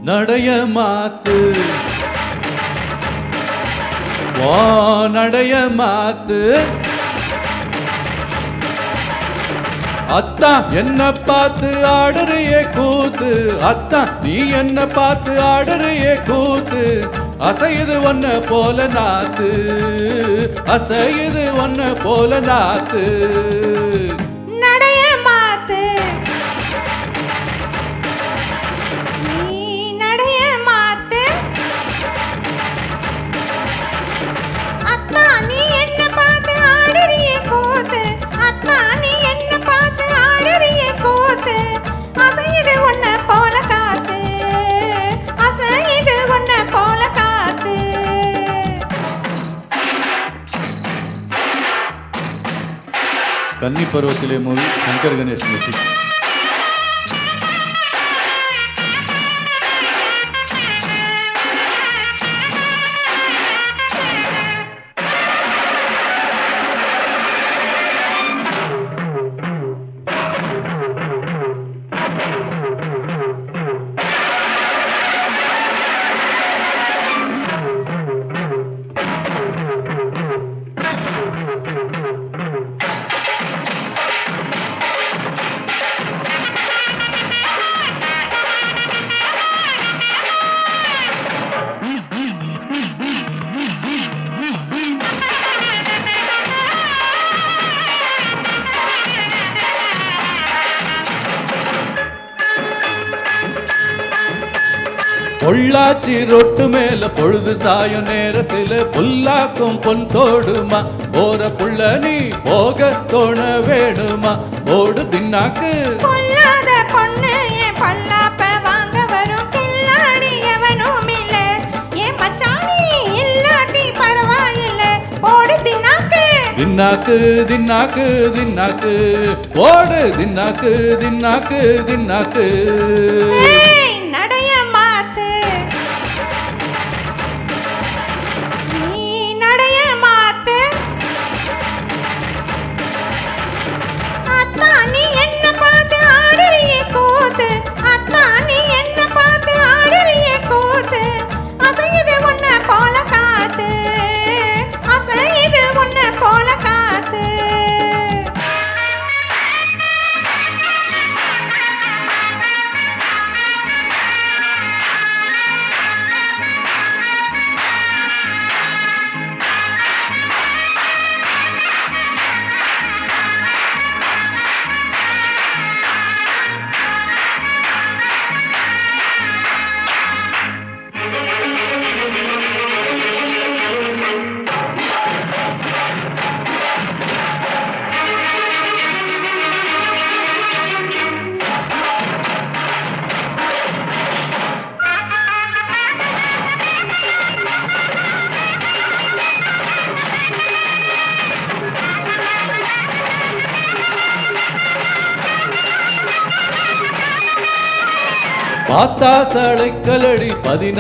நடைய மாத்து வா நடைய மாத்து அத்தா என்ன பார்த்து ஆடுறியே கூத்து அத்தா நீ என்ன பார்த்து ஆடுறியே கூத்து அசையுது ஒன்ன போல நாத்து அசையுது ஒன்ன போல நாத்து நடைய மாத்து கன்னி பருவத்திலே மூவி சங்கர் கணேஷ் மியூசிக். பொள்ளாச்சி ரொட்டு மேல பொழுது சாயும் நேரத்தில் புல்லாக்கும் பொன் தோடுமா போற புள்ள நீ போக தோண வேணுமா ஓடு தின்னாக்கு பொல்லாத பொண்ணு என் பல்லாப்ப வாங்க வரும் கில்லாடி எவனும் இல்ல என் மச்சானி இல்லாட்டி பரவாயில்ல ஓடு தின்னாக்கு தின்னாக்கு தின்னாக்கு தின்னாக்கு ஓடு தின்னாக்கு தின்னாக்கு தின்னாக்கு நடைய மாத்து நீ நடைய மாத்து அத்தா நீ என்ன பார்த்து ஆடுறியே கூத்து அத்தா நீ என்ன பார்த்து ஆடுறியே கூத்து அசையுது உன்ன போல காத்து அசையுது உன்ன போல காத்து பார்த்தா சளைக்கலடி 16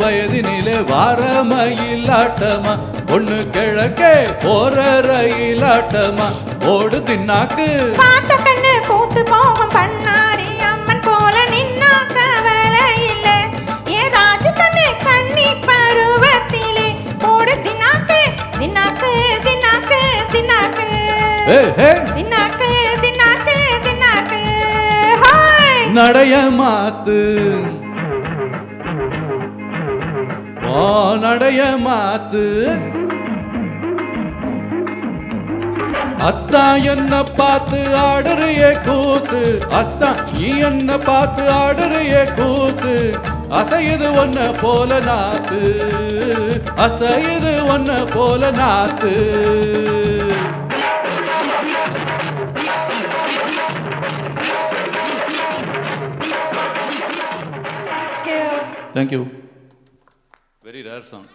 வயதினிலே வாரமயிலாட்டமா ஒண்ணு கிழக்கே போற ரயிலாட்டமா ஓடு தின்னாக்கு பார்த்த கண்ணு பூத்து போகும் பண்ணாரி அம்மன் போல நின்னாக்க வேலை இல்ல ஏ ராஜு கண்ணு கண்ணி பருவத்திலே ஓடு தின்னாக்கு தின்னாக்கு தின்னாக்கு தின்னாக்கு தின்னாக்கு தின்னாக்கு தின்னாக்கு நடைய மாத்து வா நடைய மாத்து அத்தா என்ன பார்த்து ஆடுறியே கூத்து அத்தா நீ என்ன பார்த்து ஆடுறியே கூத்து அசையுது ஒன்ன போல நாத்து அசையுது ஒன்ன போல நாத்து Thank you. Very rare song.